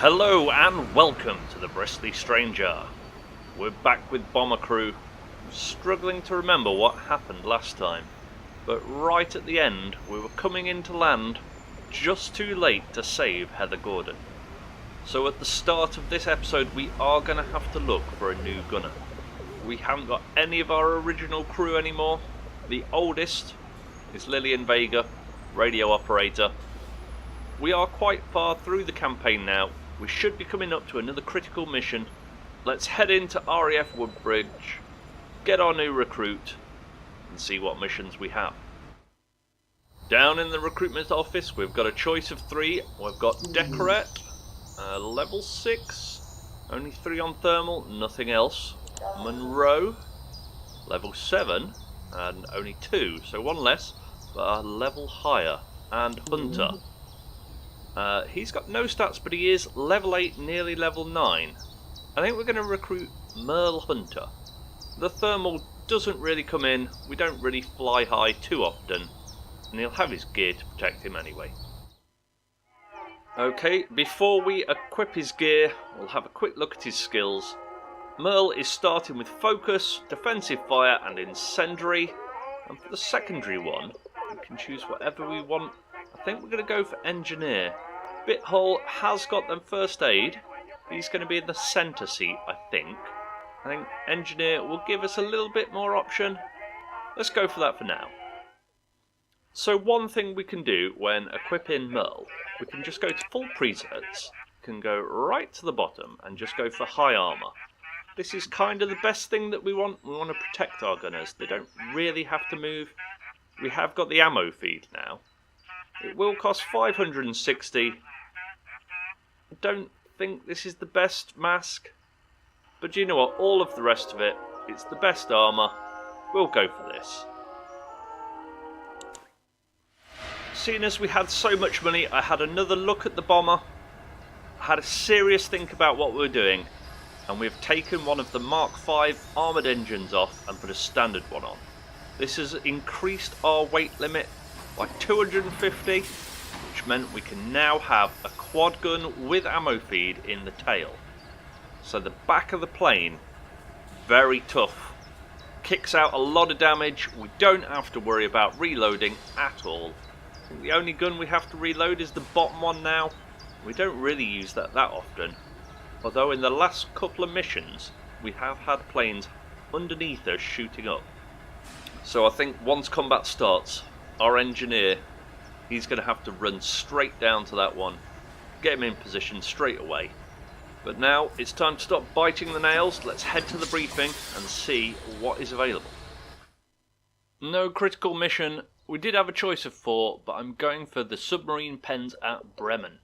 Hello and welcome to the Bristly Stranger. We're back with Bomber Crew, struggling to remember what happened last time, but right at the end we were coming into land just too late to save Heather Gordon. So at the start of this episode we are going to have to look for a new gunner. We haven't got any of our original crew anymore. The oldest is Lilian Vega, radio operator. We are quite far through the campaign now. We should be coming up to another critical mission. Let's head into RAF Woodbridge, get our new recruit, and see what missions we have. Down in the recruitment office we've got a choice of 3. We've got Decorette, level 6, only 3 on thermal, nothing else. Monroe, level 7, and only 2, so 1 less, but a level higher. And Hunter. He's got no stats, but he is level 8, nearly level 9. I think we're going to recruit Merle Hunter. The thermal doesn't really come in, we don't really fly high too often, and he'll have his gear to protect him anyway. Okay, before we equip his gear, we'll have a quick look at his skills. Merle is starting with Focus, Defensive Fire and Incendiary, and for the secondary one, we can choose whatever we want. I think we're going to go for Engineer. Bithole has got them First Aid. He's going to be in the centre seat, I think. I think Engineer will give us a little bit more option. Let's go for that for now. So one thing we can do when equipping Merle, we can just go to full presets, can go right to the bottom and just go for high armour. This is kind of the best thing that we want. We want to protect our gunners. They don't really have to move. We have got the ammo feed now. It will cost 560. I don't think this is the best mask, but you know what, all of the rest of it, it's the best armour. We'll go for this. Seeing as we had so much money, I had another look at the bomber. I had a serious think about what we were doing, and we've taken one of the Mark V armoured engines off and put a standard one on. This has increased our weight limit by 250, which meant we can now have a quad gun with ammo feed in the tail. So the back of the plane, very tough, kicks out a lot of damage. We don't have to worry about reloading at all. I think the only gun we have to reload is the bottom one now. We don't really use that often, although in the last couple of missions we have had planes underneath us shooting up. So I think once combat starts, our engineer, he's going to have to run straight down to that one, get him in position straight away. But now it's time to stop biting the nails. Let's head to the briefing and see what is available. No critical mission. We did have a choice of 4, but I'm going for the submarine pens at Bremen.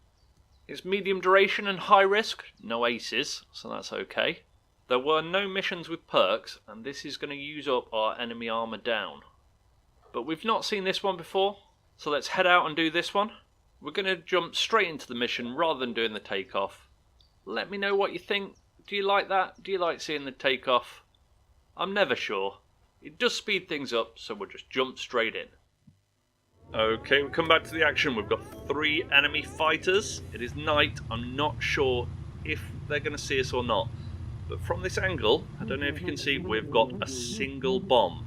It's medium duration and high risk, no aces, so that's okay. There were no missions with perks, and this is going to use up our enemy armour down. But we've not seen this one before, so let's head out and do this one. We're going to jump straight into the mission rather than doing the takeoff. Let me know what you think. Do you like that? Do you like seeing the takeoff? I'm never sure. It does speed things up, so we'll just jump straight in. Okay, we come back to the action. We've got 3 enemy fighters. It is night. I'm not sure if they're going to see us or not. But from this angle, I don't know if you can see, we've got a single bomb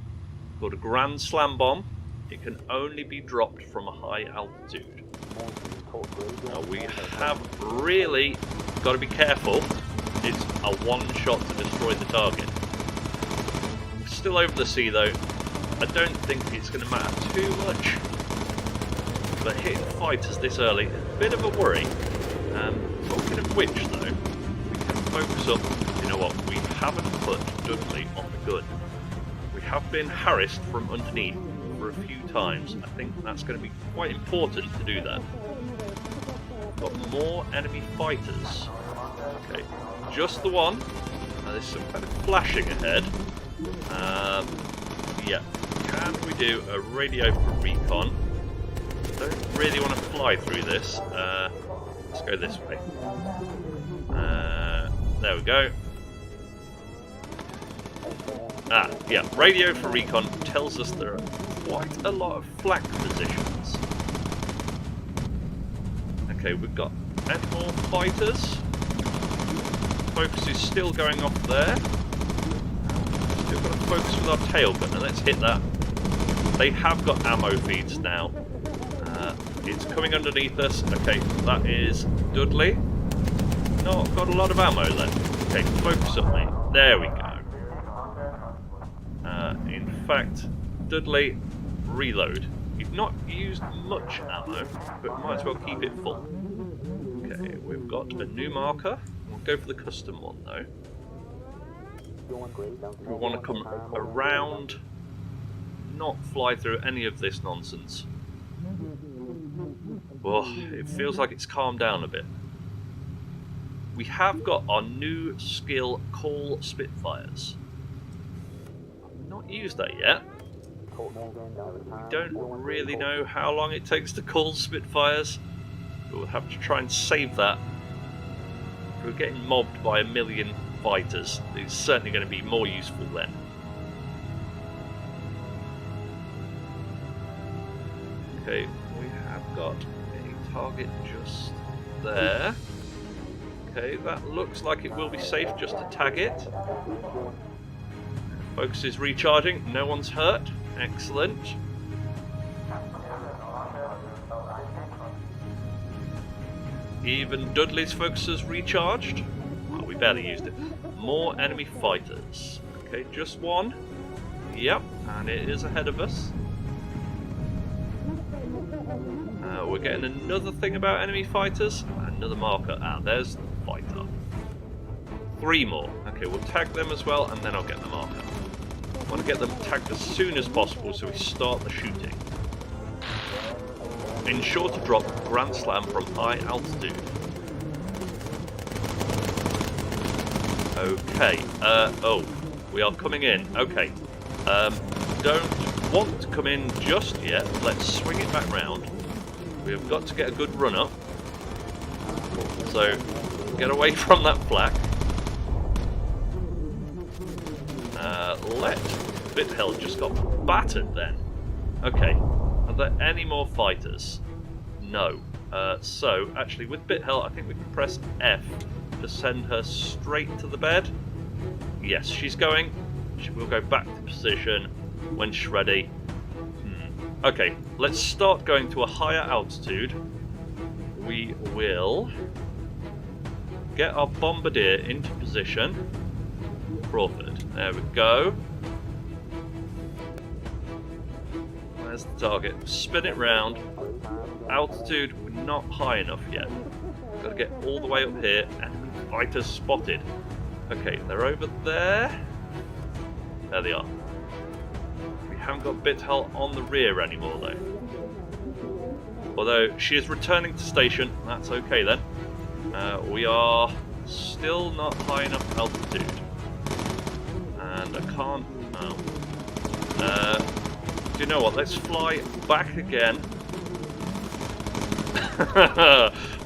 called a Grand Slam bomb. It can only be dropped from a high altitude. Now we have really got to be careful. It's a one shot to destroy the target. We're still over the sea though. I don't think it's going to matter too much. But hitting fighters this early, a bit of a worry. Talking of which though, we can focus up. You know what, we haven't put Dudley on the gun. We have been harassed from underneath for a few times. I think that's going to be quite important to do that. Got more enemy fighters. Okay, just the one. There's some kind of flashing ahead. Yeah, can we do a radio for recon? Don't really want to fly through this. Let's go this way. There we go. Yeah, radio for recon tells us there are quite a lot of flak positions. Okay, we've got Any more fighters? Focus is still going off there. Still got to focus with our tail gun, and let's hit that. They have got ammo feeds now. It's coming underneath us. Okay, that is Dudley. Not got a lot of ammo then. Okay, focus on me. There we go. In fact, Dudley, reload. You've not used much ammo, but might as well keep it full. Okay, we've got a new marker. We'll go for the custom one though. We want to come around, not fly through any of this nonsense. Oh, it feels like it's calmed down a bit. We have got our new skill, Call Spitfires. I've not used that yet. We don't really know how long it takes to call Spitfires. We'll have to try and save that. If we're getting mobbed by 1 million fighters, it's certainly going to be more useful then. Okay, we have got a target just there. Okay, that looks like it will be safe just to tag it. Focus is recharging, no one's hurt. Excellent. Even Dudley's focus is recharged. Well, we barely used it. More enemy fighters. Okay, just one. Yep, and it is ahead of us. We're getting another thing about enemy fighters. Another marker. Ah, there's the fighter. 3 more. Okay, we'll tag them as well, and then I'll get the marker. I want to get them tagged as soon as possible so we start the shooting. Ensure to drop Grand Slam from high altitude. Okay, oh, we are coming in. Okay, don't want to come in just yet. Let's swing it back round. We have got to get a good run up. So, get away from that flak. Let Bithell just got battered then. Okay, are there any more fighters? No. So, actually, with Bithell, I think we can press F to send her straight to the bed. Yes, she's going. She will go back to position when she's ready. Okay, let's start going to a higher altitude. We will get our bombardier into position. Crawford. There we go. There's the target. Spin it round. Altitude, we're not high enough yet. Got to get all the way up here. And fighters spotted. Okay, they're over there. There they are. We haven't got Bithell on the rear anymore though. Although she is returning to station. That's okay then. We are still not high enough altitude. And I can't... no. Do you know what? Let's fly back again.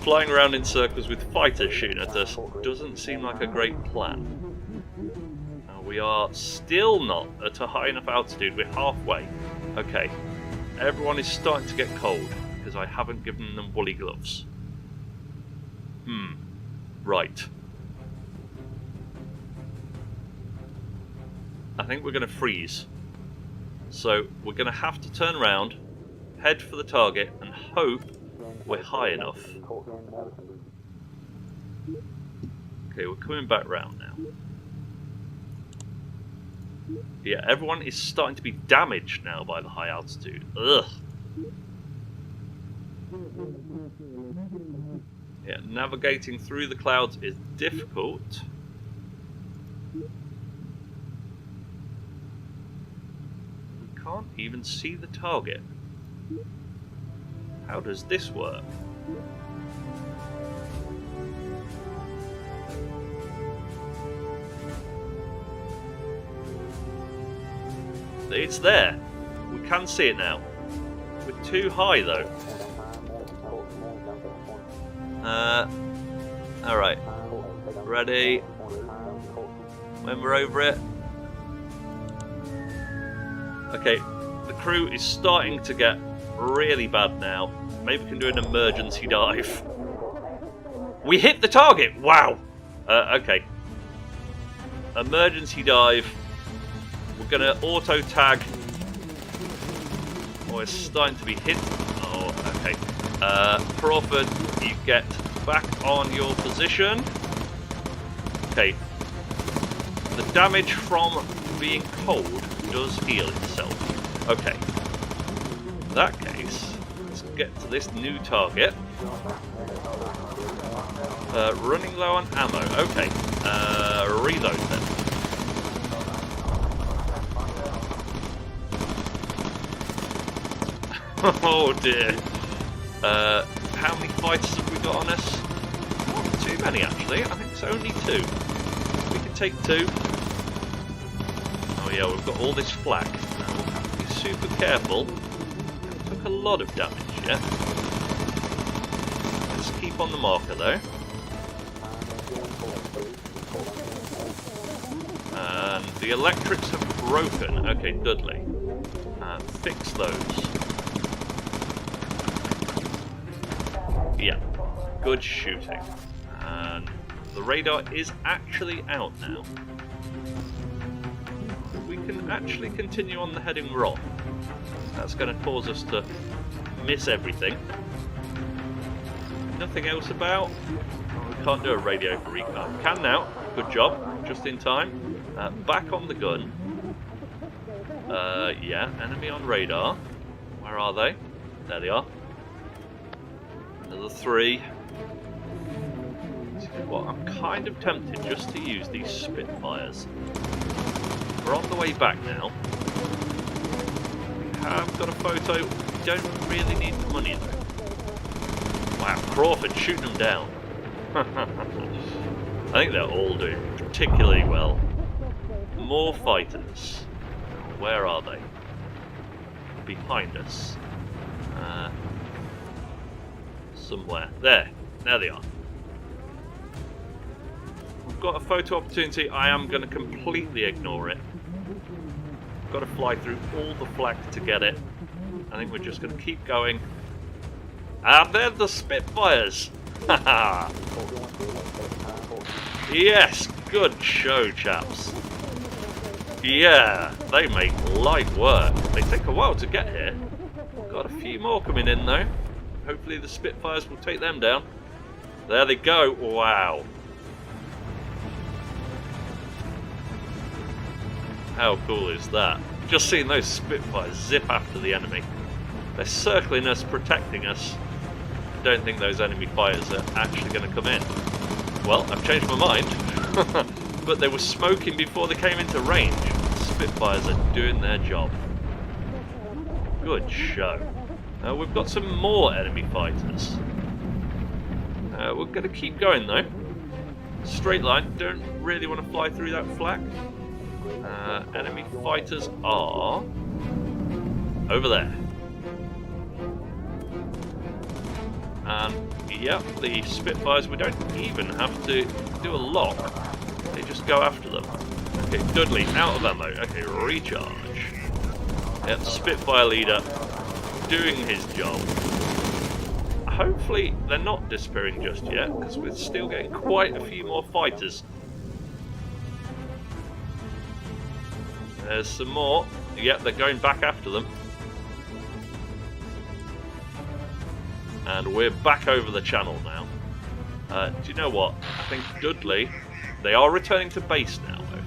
Flying around in circles with fighters shooting at us doesn't seem like a great plan. We are still not at a high enough altitude. We're halfway. Okay. Everyone is starting to get cold because I haven't given them woolly gloves. Right. I think we're going to freeze. So we're going to have to turn around, head for the target, and hope we're high enough. Okay, we're coming back round now. Yeah, everyone is starting to be damaged now by the high altitude. Ugh. Yeah, navigating through the clouds is difficult. We can't even see the target. How does this work? It's there. We can see it now. We're too high though. Alright. Ready. When we're over it. Okay, the crew is starting to get really bad now. Maybe we can do an emergency dive. We hit the target! Wow! Okay. Emergency dive. We're going to auto-tag. Oh, it's starting to be hit. Oh, okay. Crawford, you get back on your position. Okay. The damage from being cold does heal itself. Okay. In that case, let's get to this new target. Running low on ammo. Okay. Reload then. Oh dear. How many fighters have we got on us? Not too many actually. I think it's only 2. We can take 2. Oh yeah, we've got all this flak. Now we'll have to be super careful. It took a lot of damage, yeah? Let's keep on the marker though. And the electrics have broken. Okay, Dudley. Fix those. Yeah, good shooting. And the radar is actually out now. We can actually continue on the heading we're on. That's going to cause us to miss everything. Nothing else about. We can't do a radio for recon. Can now. Good job. Just in time. Back on the gun. Yeah, enemy on radar. Where are they? There they are. Another 3. Well, I'm kind of tempted just to use these Spitfires. We're on the way back now. We have got a photo. We don't really need the money though. Wow, Crawford shooting them down. I think they're all doing particularly well. More fighters. Where are they? Behind us. Somewhere. There they are. We've got a photo opportunity. I am going to completely ignore it. Got to fly through all the flak to get it. I think we're just going to keep going. And they're the Spitfires! Haha! Yes, good show, chaps. Yeah, they make light work. They take a while to get here. Got a few more coming in though. Hopefully the Spitfires will take them down. There they go. Wow. How cool is that? Just seeing those Spitfires zip after the enemy. They're circling us, protecting us. I don't think those enemy fighters are actually going to come in. Well, I've changed my mind. But they were smoking before they came into range. Spitfires are doing their job. Good show. We've got some more enemy fighters. We're going to keep going though. Straight line. Don't really want to fly through that flak. Enemy fighters are over there. And yep, the Spitfires, we don't even have to do a lock. They just go after them. Okay, Dudley, out of ammo. Okay, recharge. Yep, Spitfire leader doing his job. Hopefully they're not disappearing just yet, because we're still getting quite a few more fighters. There's some more. Yep, they're going back after them. And we're back over the channel now. Do you know what? I think Dudley, they are returning to base now though.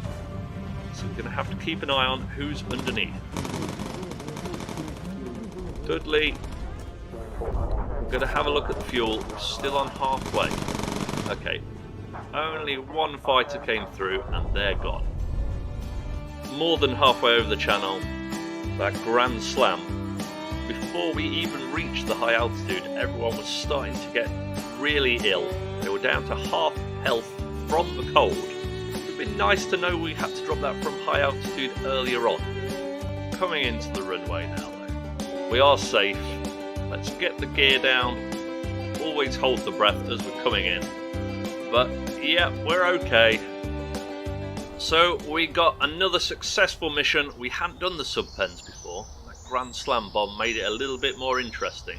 So we're going to have to keep an eye on who's underneath. Dudley, we're going to have a look at the fuel. We're still on halfway. Okay. Only one fighter came through and they're gone. More than halfway over the channel. That grand slam. Before we even reached the high altitude, everyone was starting to get really ill. They were down to half health from the cold. It would have been nice to know we had to drop that from high altitude earlier on. Coming into the runway now though. We are safe. Let's get the gear down. Always hold the breath as we're coming in. But yeah, we're okay. So we got another successful mission. We hadn't done the sub-pens before. Grand Slam bomb made it a little bit more interesting.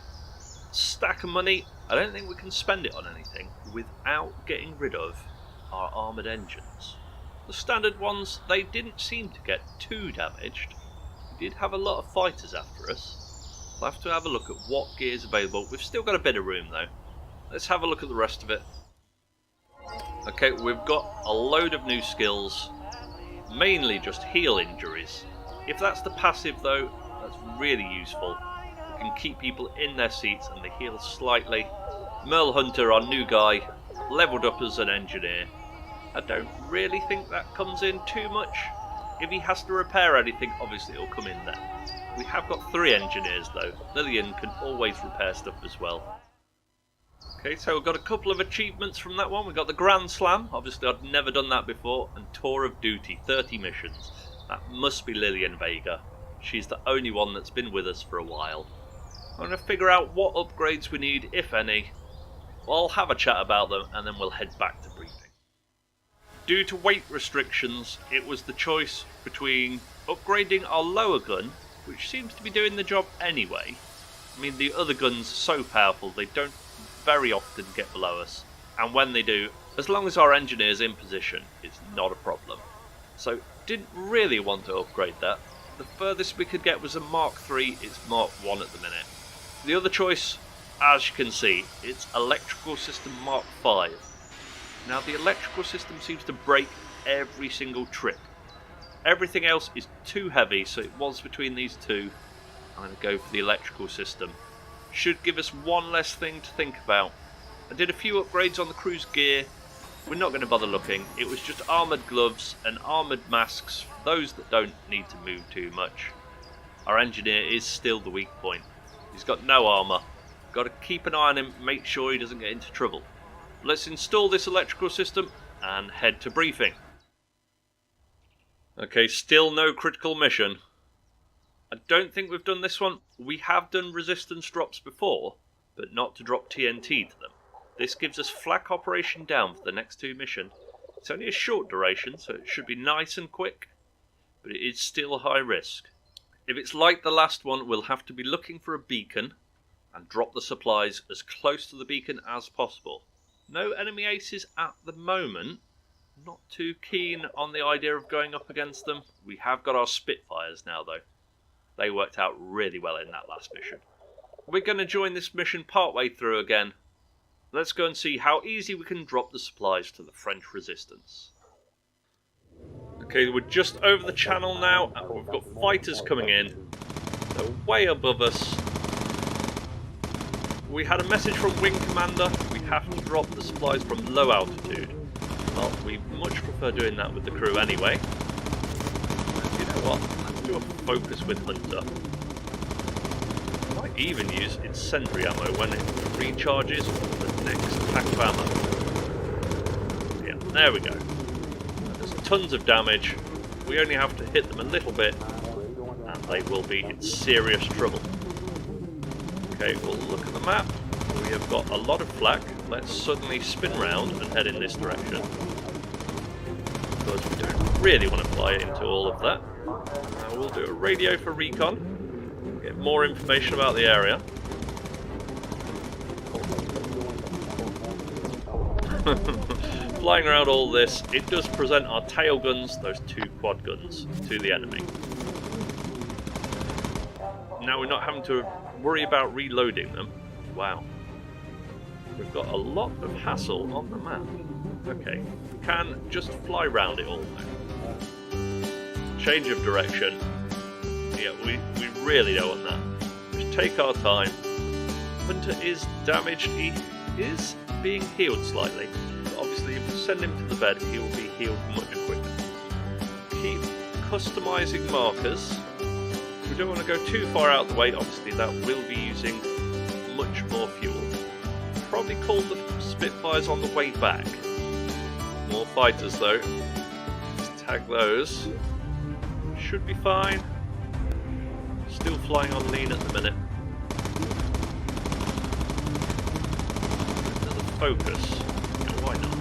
Stack of money, I don't think we can spend it on anything. without getting rid of our armoured engines. The standard ones, they didn't seem to get too damaged. We did have a lot of fighters after us. We'll have to have a look at what gear is available. We've still got a bit of room though. Let's have a look at the rest of it. Okay, we've got a load of new skills, mainly just heal injuries. If that's the passive though, that's really useful. We can keep people in their seats and they heal slightly. Merle Hunter, our new guy, leveled up as an engineer. I don't really think that comes in too much. If he has to repair anything, obviously it'll come in there. We have got 3 engineers though. Lilian can always repair stuff as well. Okay, so we've got a couple of achievements from that one. We've got the Grand Slam, obviously I'd never done that before, and Tour of Duty, 30 missions. That must be Lilian Vega. She's the only one that's been with us for a while. I'm going to figure out what upgrades we need, if any. I'll have a chat about them and then we'll head back to briefing. Due to weight restrictions, it was the choice between upgrading our lower gun, which seems to be doing the job anyway. I mean, the other guns are so powerful, they don't very often get below us. And when they do, as long as our engineer's in position, it's not a problem. So, didn't really want to upgrade that. The furthest we could get was a Mark III, it's Mark I at the minute. The other choice, as you can see, it's Electrical System Mark V. Now the electrical system seems to break every single trip. Everything else is too heavy, so it was between these two. I'm going to go for the electrical system. Should give us one less thing to think about. I did a few upgrades on the cruise gear. We're not going to bother looking. It was just armoured gloves and armoured masks for those that don't need to move too much. Our engineer is still the weak point. He's got no armour. Got to keep an eye on him, make sure he doesn't get into trouble. Let's install this electrical system and head to briefing. Okay, still no critical mission. I don't think we've done this one. We have done resistance drops before, but not to drop TNT to them. This gives us flak operation down for the next 2 missions. It's only a short duration, so it should be nice and quick, but it is still high risk. If it's like the last one, we'll have to be looking for a beacon and drop the supplies as close to the beacon as possible. No enemy aces at the moment. Not too keen on the idea of going up against them. We have got our Spitfires now though. They worked out really well in that last mission. We're going to join this mission partway through again. Let's go and see how easy we can drop the supplies to the French resistance. Okay, we're just over the channel now and we've got fighters coming in. They're way above us. We had a message from Wing Commander. We have to drop the supplies from low altitude. Well, we much prefer doing that with the crew anyway. And you know what? Let's do a focus with Hunter. I might even use incendiary ammo when it recharges the next pack of ammo. Yeah, there we go. There's tons of damage. We only have to hit them a little bit and they will be in serious trouble. Okay, we'll look at the map. We have got a lot of flak. Let's suddenly spin round and head in this direction. Because we don't really want to fly into all of that. We'll do a radio for recon. Get more information about the area. Flying around all this, it does present our tail guns, those 2 quad guns, to the enemy. Now we're not having to worry about reloading them. Wow. We've got a lot of hassle on the map. Okay, we can just fly round it all now. Change of direction. Yeah, we really don't want that. Just take our time. Hunter is damaged. He is being healed slightly. But obviously if we send him to the bed, he will be healed much quicker. Keep customising markers. We don't want to go too far out of the way, obviously that will be using much more fuel. Probably called the Spitfires on the way back. More fighters though. Let's tag those. Should be fine. Still flying on lean at the minute. Another focus. Yeah, why not?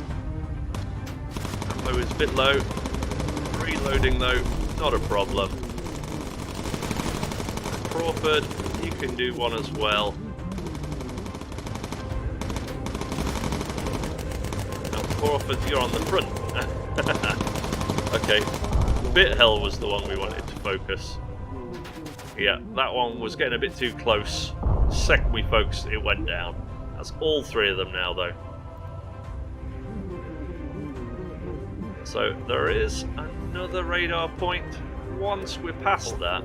Ammo is a bit low. Reloading though, not a problem. Crawford, you can do one as well. Crawford, you're on the front. Okay, Bit Hell was the one we wanted to focus. Yeah, that one was getting a bit too close. The second we focused, it went down. That's all three of them now, though. So there is another radar point. Once we're past that,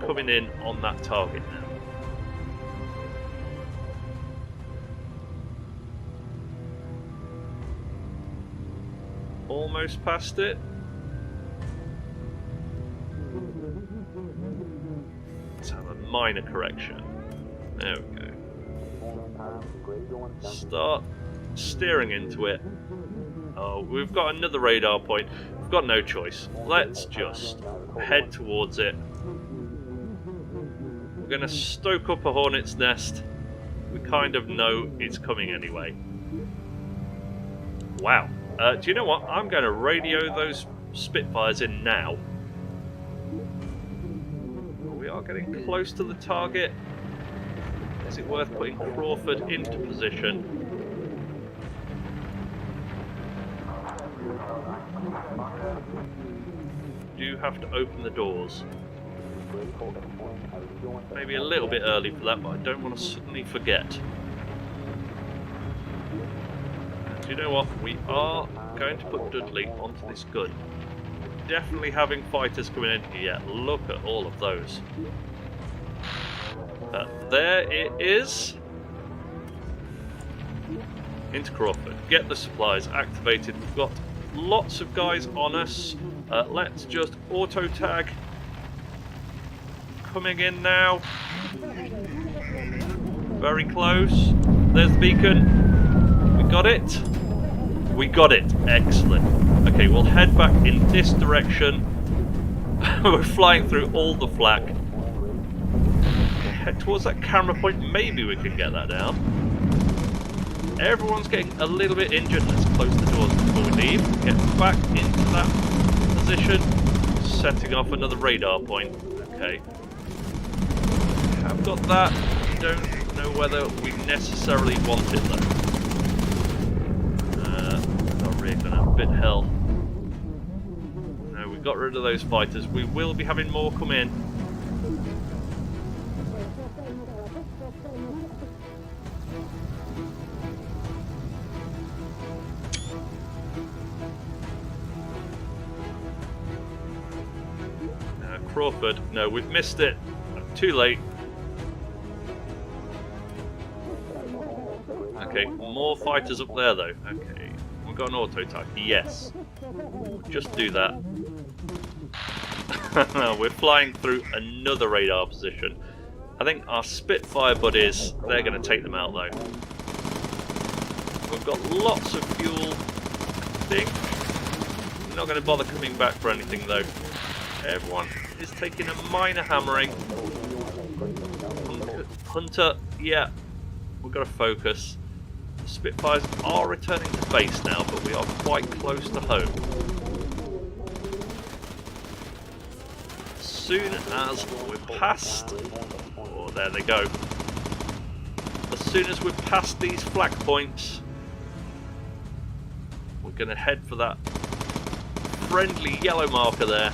coming in on that target now. Almost past it. Let's have a minor correction. There we go. Start steering into it. Oh, we've got another radar point. We've got no choice. Let's just head towards it. We're going to stoke up a hornet's nest. We kind of know it's coming anyway. Wow. Do you know what? I'm going to radio those Spitfires in now. We are getting close to the target. Is it worth putting Crawford into position? Do have to open the doors. Maybe a little bit early for that, but I don't want to suddenly forget. You know what? We are going to put Dudley onto this gun. Definitely having fighters coming in here. Look at all of those. There it is. Into Crawford. Get the supplies activated. We've got lots of guys on us. Let's just auto tag. Coming in now. Very close. There's the beacon. We got it. We got it. Excellent. Okay, we'll head back in this direction. We're flying through all the flak. Head towards that camera point. Maybe we can get that down. Everyone's getting a little bit injured. Let's close the doors before we leave. Get back into that position. Setting off another radar point. Okay. Have got that. Don't know whether we necessarily want it though. Gonna Bit Hell. No, we got rid of those fighters. We will be having more come in. Crawford. No, we've missed it. Too late. Okay, more fighters up there though. Okay. Got an auto tag? Yes. Just do that. We're flying through another radar position. I think our Spitfire buddies, they're going to take them out though. We've got lots of fuel, I think. We're not going to bother coming back for anything though. Everyone is taking a minor hammering. Hunter, yeah. We've got to focus. Spitfires are returning to base now, but we are quite close to home. As soon as we're past... Oh, there they go. As soon as we're past these flak points, we're going to head for that friendly yellow marker there.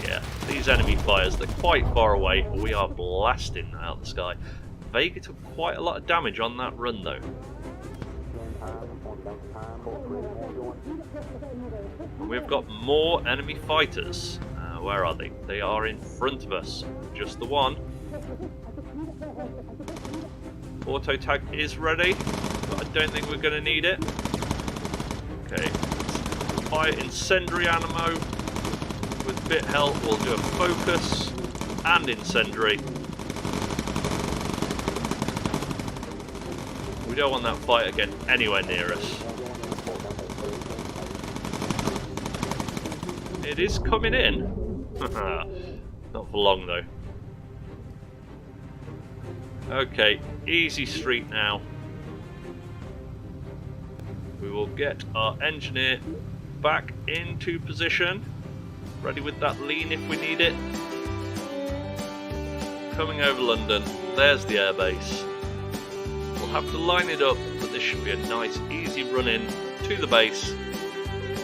Yeah, these enemy fires, they're quite far away. We are blasting out of the sky. Vega took quite a lot of damage on that run though. And we've got more enemy fighters. Where are they? They are in front of us. Just the one. Auto tag is ready, but I don't think we're going to need it. Okay. Fire incendiary ammo. With Bit Hell, we'll do a focus and incendiary. We don't want that fight again anywhere near us. It is coming in. Not for long though. Okay, easy street now. We will get our engineer back into position. Ready with that lean if we need it. Coming over London. There's the airbase. We'll have to line it up. The this should be a nice easy run in to the base.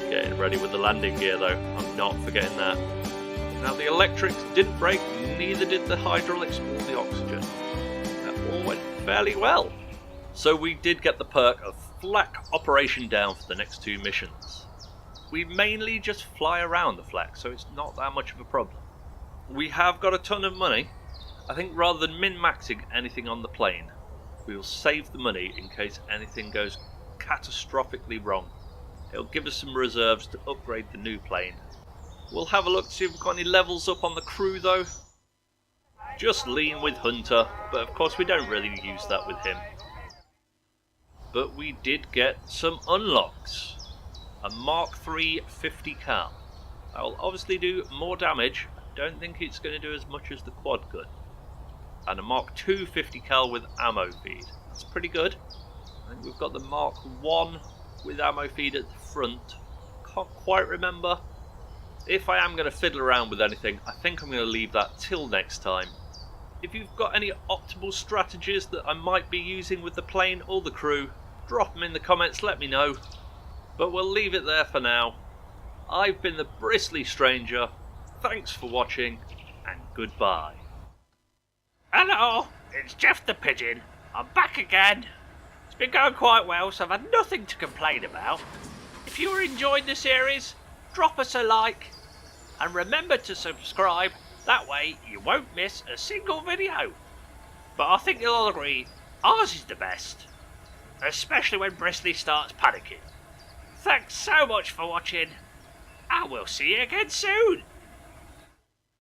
Getting ready with the landing gear though, I'm not forgetting that. Now the electrics didn't break, neither did the hydraulics or the oxygen. That all went fairly well. So we did get the perk of flak operation down for the next 2 missions. We mainly just fly around the flak, so it's not that much of a problem. We have got a ton of money. I think rather than min-maxing anything on the plane, we will save the money in case anything goes catastrophically wrong. It'll give us some reserves to upgrade the new plane. We'll have a look to see if we've got any levels up on the crew though. Just lean with Hunter, but of course we don't really use that with him. But we did get some unlocks. A Mark III 50 cal. That will obviously do more damage. I don't think it's going to do as much as the quad gun. And a Mark II 50 cal with ammo feed. That's pretty good. I think we've got the Mark I with ammo feed at the front. Can't quite remember. If I am going to fiddle around with anything, I think I'm going to leave that till next time. If you've got any optimal strategies that I might be using with the plane or the crew, drop them in the comments, let me know. But we'll leave it there for now. I've been the Bristly Stranger. Thanks for watching, and goodbye. Hello, it's Jeff the Pigeon. I'm back again. It's been going quite well, so I've had nothing to complain about. If you're enjoying the series, drop us a like, and remember to subscribe, that way you won't miss a single video. But I think you'll all agree, ours is the best, especially when Bristly starts panicking. Thanks so much for watching, and we'll see you again soon.